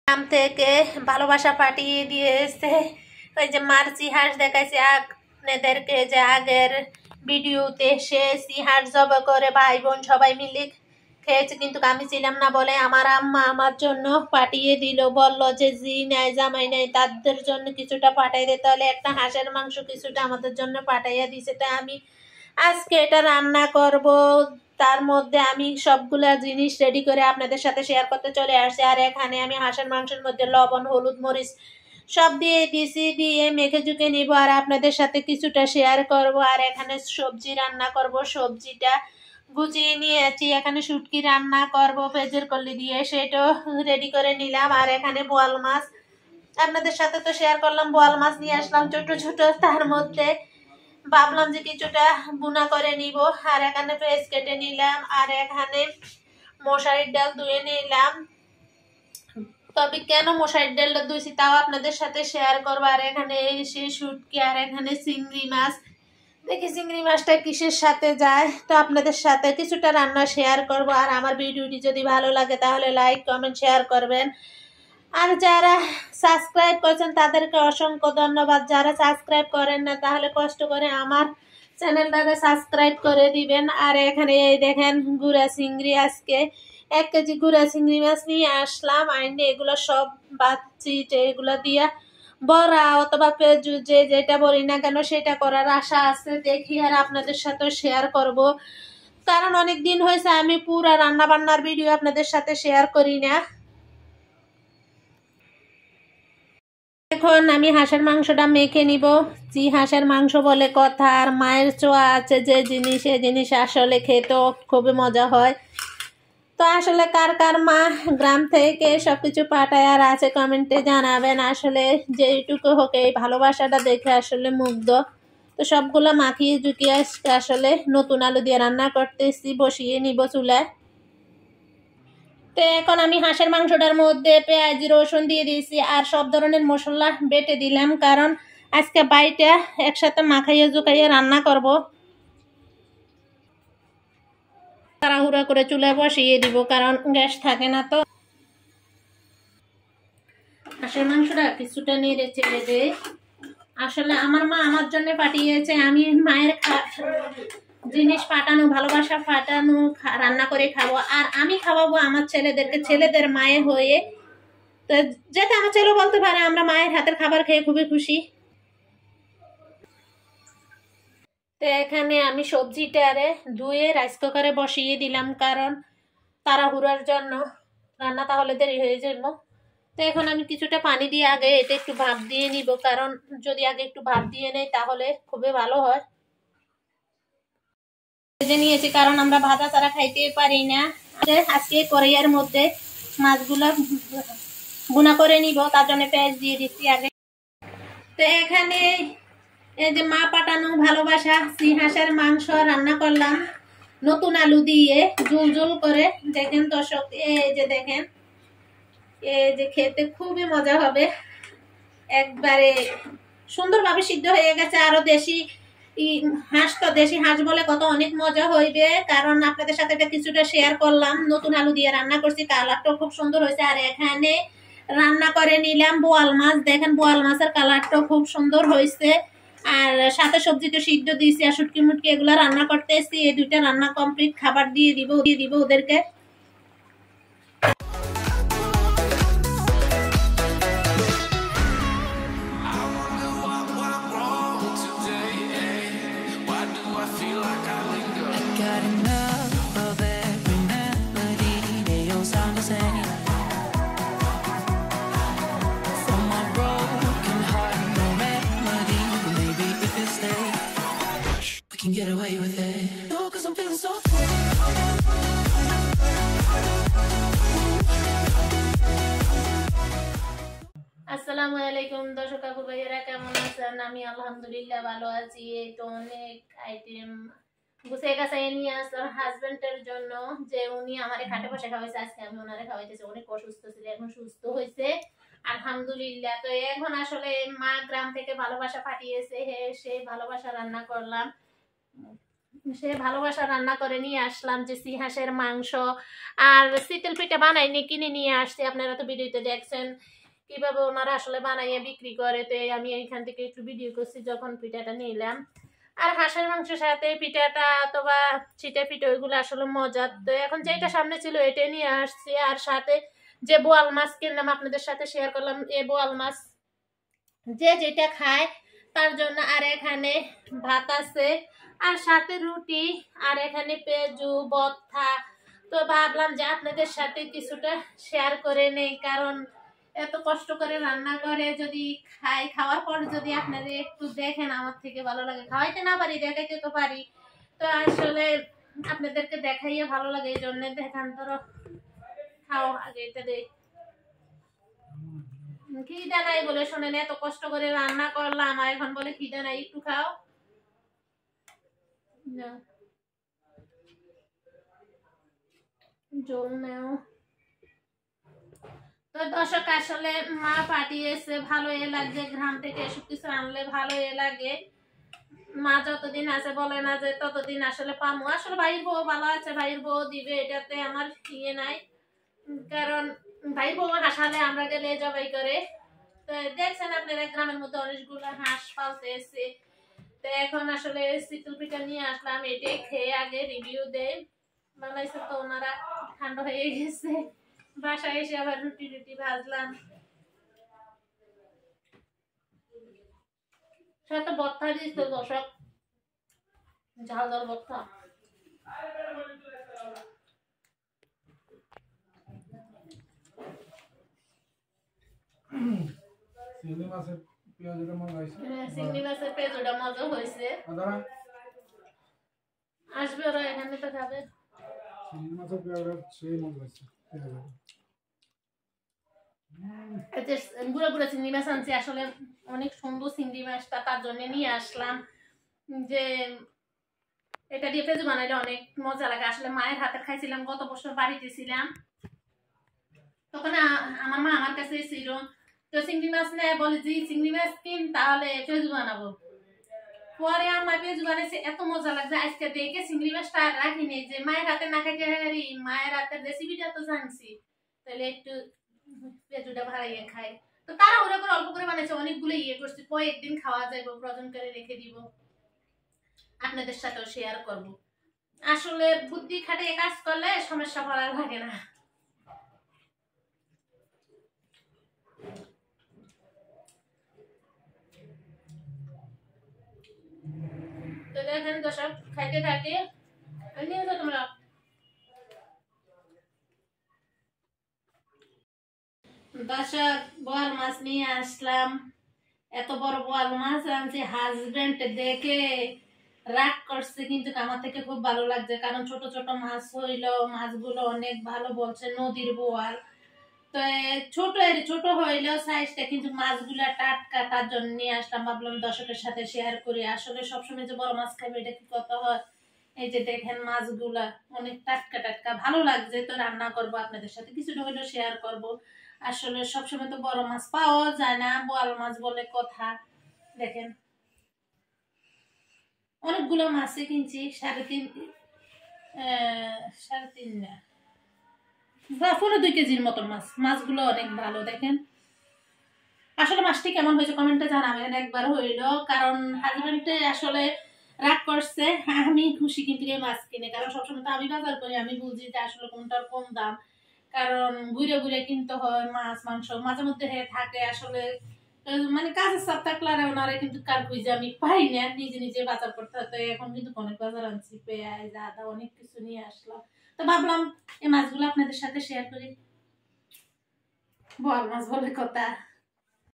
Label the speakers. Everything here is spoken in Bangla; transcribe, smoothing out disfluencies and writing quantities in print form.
Speaker 1: গ্রাম থেকে ভালোবাসা পাঠিয়ে দিয়েছে। ওই যে মার্চি হাঁস দেখাইছে আপনাদেরকে, যে আগের ভিডিওতে সে সিহার জব করে ভাই বোন সবাই মিলে খেয়েছে, কিন্তু আমি ছিলাম না বলে আমার আম্মা আমার জন্য পাঠিয়ে দিল, বলল যে জি নাই জামাই নাই তাদের জন্য কিছুটা পাঠাই দে, তাহলে একটা হাঁসের মাংস কিছুটা আমাদের জন্য পাঠাইয়া দিছে। তা আমি আজকে এটা রান্না করব, তার মধ্যে আমি সবগুলা জিনিস রেডি করে আপনাদের সাথে শেয়ার করতে চলে আসছি। আর এখানে আমি হাঁসের মাংসের মধ্যে লবণ হলুদ মরিচ সব দিয়ে দিছি, দিয়ে মেখে ঝুঁকে নিব আর আপনাদের সাথে কিছুটা শেয়ার করব। আর এখানে সবজি রান্না করব, সবজিটা গুছিয়ে নিয়েছি। এখানে শুটকি রান্না করব পেঁয়াজের কলি দিয়ে, সেটাও রেডি করে নিলাম। আর এখানে বোয়াল মাছ আপনাদের সাথে তো শেয়ার করলাম, বোয়াল মাছ নিয়ে আসলাম ছোট ছোট, তার মধ্যে ভাবলাম যে কিছুটা বুনা করে নিব। আর এখানে পেঁয়াজ কেটে নিলাম, আর এখানে মশারির ডাল ধুয়ে নিলাম। তবে কেন মশারির ডালটা ধুইছি তাও আপনাদের সাথে শেয়ার করবো। আর এখানে এসে শুটকি, আর এখানে চিংড়ি মাছ, দেখি চিংড়ি মাছটা কিসের সাথে যায়, তো আপনাদের সাথে কিছুটা রান্না শেয়ার করব। আর আমার ভিডিওটি যদি ভালো লাগে তাহলে লাইক কমেন্ট শেয়ার করবেন। আর যারা সাবস্ক্রাইব করছেন তাদেরকে অসংখ্য ধন্যবাদ, যারা সাবস্ক্রাইব করেন না তাহলে কষ্ট করে আমার চ্যানেলটাকে সাবস্ক্রাইব করে দিবেন। আর এখানে এই দেখেন গুড়া চিংড়ি, আজকে 1 কেজি গুড়া চিংড়ি মাছ নিয়ে আসলাম। আইনে এগুলো সব বাচ্চি, এগুলো দিয়া বড়া অথবা পেঁজু যে যেটা বলি না কেন সেটা করার আশা আছে, দেখি আর আপনাদের সাথে শেয়ার করব। কারণ অনেক দিন হয়েছে আমি পুরা রান্না বান্নার ভিডিও আপনাদের সাথে শেয়ার করি না। এখন আমি হাঁসের মাংসটা মেখে নিব। জি হাঁসের মাংস বলে কথা, আর মায়ের ছোঁয়া আছে যে জিনিস, এই জিনিস আসলে খেতেও খুবই মজা হয়। তো আসলে কার কার মা গ্রাম থেকে সবকিছু পাঠায় আর আছে কমেন্টে জানাবেন। আসলে যেটুকু হোক এই ভালোবাসাটা দেখে আসলে মুগ্ধ। তো সবগুলো মাখিয়ে ঝুঁকিয়ে আসলে নতুন আলু দিয়ে রান্না করতেছি, বসিয়ে নিব চুলায়। তো এখন আমি হাঁসের মাংসটার মধ্যে পেঁয়াজ রসুন দিয়ে দিয়েছি আর সব ধরনের মশলা বেটে দিলাম, কারণ আজকে বাইটা একসাথে মাখাইয়ে ঝুঁকাইয়ে রান্না করব। তাড়াহুড়া করে চুলায় বসিয়ে দিব, কারণ গ্যাস থাকে না। তো হাঁসের মাংসটা কিছুটা নেড়ে চেড়ে দে। আসলে আমার মা আমার জন্য পাঠিয়েছে, আমি মায়ের জিনিস পাঠানো, ভালোবাসা পাঠানো রান্না করে খাবো, আর আমি খাওয়াবো আমার ছেলেদেরকে, ছেলেদের মায়ে হয়ে। তো যাতে আমার ছেলে বলতে পারে আমরা মায়ের হাতের খাবার খেয়ে খুবই খুশি। তো এখানে আমি সবজিটারে ধুয়ে রাইস কুকারে বসিয়ে দিলাম, কারণ তাড়াহুড়ার জন্য রান্না তাহলে দেরি হয়ে যাব। তো এখন আমি কিছুটা পানি দিয়ে আগে এটা একটু ভাপ দিয়ে নিব, কারণ যদি আগে একটু ভাপ দিয়ে নেই তাহলে খুবই ভালো হয়। ভেজে নিয়েছি, কারণ আমরা ভাজা ছাড়া খাইতে পারি না। আজকে কড়াইয়ের মধ্যে মাছগুলো ভুনা করে নিব, তার জন্য পেঁয়াজ দিয়ে দিচ্ছি আগে। তো এখানে এই যে মা পাঠানো ভালোবাসা হাঁসের মাংস রান্না করলাম নতুন আলু দিয়ে ঝোল ঝোল করে। দেখেন দর্শক, এই যে দেখেন, এই যে খেতে খুবই মজা হবে, একবারে সুন্দরভাবে সিদ্ধ হয়ে গেছে। আরো দেশি হাঁস, তো দেশি হাঁস বলে কত অনেক মজা হইবে, কারণ আপনাদের সাথে কিছুটা শেয়ার করলাম। নতুন আলু দিয়ে রান্না করছি, কালারটা খুব সুন্দর হয়েছে। আর এখানে রান্না করে নিলাম বোয়াল মাছ, দেখেন বোয়াল মাছের কালারটা খুব সুন্দর হয়েছে। আর সাথে সবজি তো সিদ্ধ দিয়েছি, আর শুটকি মুটকি এগুলো রান্না করতেছি। এই দুইটা রান্না কমপ্লিট, খাবার দিয়ে দিব ওদেরকে।
Speaker 2: Can get away with it. No, 'cause I'm feeling so
Speaker 1: আসসালামু আলাইকুম দর্শক আপু ভাইয়েরা, কেমন আছেন? আমি আলহামদুলিল্লাহ ভালো আছি। এই তো অনেক আইটেম গুছিয়ে গাছাইয়ে নিয়ে আসলাম হাজবেন্ডের জন্য, যে উনি আমারে খাটে বসে খাওয়াইছে। আজকে আমি ওনারে খাওয়াইতেছি, অনেক অসুস্থ ছিল, এখন সুস্থ হয়েছে আলহামদুলিল্লাহ। তো এখন আসলে মা গ্রাম থেকে ভালোবাসা পাঠিয়েছে, সেই ভালোবাসা রান্না করলাম। সে ভালোবাসা রান্না করে নিয়ে আসলাম, যে হাঁসের মাংস আর শীতল পিঠা বানাইনি, কিনে নিয়ে আসছি। আপনারা তো ভিডিওতে দেখছেন কিভাবে ওনারা আসলে বানাইয়ে বিক্রি করে, তো আমি এইখান থেকে একটু ভিডিও করছি যখন পিঠাটা নিলাম। আর হাঁসের মাংসের সাথে পিঠাটা অথবা ছিটে পিঠে ওইগুলো আসলে মজার। তো এখন যেটা সামনে ছিল এটাই নিয়ে আসছি। আর সাথে যে বোয়াল মাছ কিনলাম আপনাদের সাথে শেয়ার করলাম, এই বোয়াল মাছ যে যেটা খায় তার জন্য। আর এখানে ভাত আছে আর সাথে রুটি, আর এখানে পেঁয়াজু ভর্তা। তো ভাবলাম যে আপনাদের সাথে কিছুটা শেয়ার করে নেই, কারণ এত কষ্ট করে রান্না করে যদি খাই, খাওয়ার পর যদি আপনাদের একটু দেখেন আমার থেকে ভালো লাগে। খাওয়াইতে না পারি, দেখাইতে তো পারি। তো আসলে আপনাদেরকে দেখাইয়ে ভালো লাগে, এই জন্য দেখান। ধরো খাও আগে, এটা দেখ। খিদা নাই বলে শোনেন, এত কষ্ট করে রান্না করলাম আর এখন বলে খিদা নাই, একটু খাও। জল নাও। তো দর্শক আসলে মা পাঠিয়েছে, ভালো লাগছে। গ্রাম থেকে এসব কিছু আনলে ভালো লাগে। মা যতদিন আছে বলে না যে ততদিন আসলে পামো। আসলে ভাইয়ের বউ ভালো আছে, ভাইয়ের বউ দিবে, এটাতে আমার ইয়ে নাই। কারণ ভাই বউ হাসালে আমরা গেলে জবাই করে। তো দেখছেন আপনারা গ্রামের মধ্যে অনেকগুলো হাঁস পালতে এসে। তো এখন আসলে শীতল পিঠা নিয়ে আসলাম, এটাই খেয়ে আগে রিভিউ দেয়। বানাইছে তো ওনারা, ঠান্ডা হয়ে গেছে। বাসায় এসে আবার রুটি রুটি ভাজলাম, সাথে ভর্তা দিয়েছিল দর্শক, ঝাল ঝাল ভর্তা।
Speaker 3: চিংড়ি মাছের পেঁয়াজটা মজা হয়েছে।
Speaker 1: চিংড়ি মাছের পেঁয়াজটা মজা হয়েছে। আসবে ওরা এখানে তো খাবে।
Speaker 3: চিংড়ি মাছের পেঁয়াজটা সেই মজা হয়েছে।
Speaker 1: গুঁড়ো গুঁড়ো চিংড়ি মাছ আনছি, আসলে অনেক সুন্দর চিংড়ি মাছটা, তার জন্য নিয়ে আসলাম। যে এটা দিয়ে পেঁয়াজ বানাইলে অনেক মজা লাগে। আসলে মায়ের হাতে খাইছিলাম, গত বছর বাড়িতে ছিলাম, তখন আমার মা আমার কাছে ছিল। তো চিংড়ি মাছ নেয়, বলে যে চিংড়ি মাছ কিন, তাহলে পেঁয়াজ বানাবো। পরে আমার পেঁয়াজ বানাইছে, এত মজা লাগছে। আজকে দেখে চিংড়ি মাছটা আর রাখিনি, যে মায়ের হাতে না খাইতে হারি, মায়ের হাতের রেসিপিটা তো জানছি, তাহলে একটু পেঁয়াজটা ভাড়াইয়ে খাই। তো তারা ওরা করে অল্প করে বানাইছে, অনেকগুলো ইয়ে করছে। কয়েকদিন খাওয়া যাবে, প্রয়োজন করে রেখে দিব, আপনাদের সাথেও শেয়ার করব। আসলে বুদ্ধি খাটিয়ে কাজ করলে সমস্যা ভালো লাগে না। তো দেখেন দর্শক, খাইতে থাকে নিয়ে যাও তোমরা। দর্শক, বোয়াল মাছ নিয়ে আসলাম। এত বড় বোয়াল মাছ আনছি, হাজবেন্ড দেখে রাগ করছে, কিন্তু আমার থেকে খুব ভালো লাগছে। কারণ ছোট ছোট মাছ হইলো, মাছগুলো অনেক ভালো বলছে, নদীর বোয়াল। তো ছোট হইলেও সাইজটা, কিন্তু মাছগুলা টাটকা, তার জন্য নিয়ে আসলাম। ভাবলাম দর্শকের সাথে শেয়ার করি। আসলে সবসময় যে বড় মাছ খাবে এটা কি কত হয়। এই যে দেখেন মাছগুলা অনেক টাটকা টাটকা, ভালো লাগছে। তো রান্না করব, আপনাদের সাথে কিছুটা হলেও শেয়ার করব। আসলে সবসময় তো বড় মাছ পাওয়া যায় না, বোয়াল মাছ বলে কথা। দেখেন অনেকগুলো মাছই কিনছি, 3.5 না, 2 কেজির মতো মাছ। মাছগুলো অনেক ভালো। দেখেন আসলে মাছটি কেমন হয়েছে কমেন্টে জানাবেন একবার হইলো। কারণ হাজবেন্ডে আসলে রাগ করছে, আমি খুশি কিন্তু এই মাছ কিনে। কারণ সবসময় তো আমি বাজার করি, আমি বুঝি যে আসলে কোনটার কম দাম। কারণ ঘুরে ঘুরে কিনতে হয় মাছ মাংস, মাঝে মধ্যে থাকে। আসলে মানে কাজের চাপ থাকলে আর ওনারা কিন্তু কার খুঁজে আমি পাই না, নিজে নিজে বাজার করতে হতো। এখন কিন্তু অনেক বাজার আনছি, পেঁয়াজ আদা অনেক কিছু নিয়ে আসলাম। তো ভাবলাম এই মাছগুলো আপনাদের সাথে শেয়ার করি। বোয়াল মাছ বলে কথা।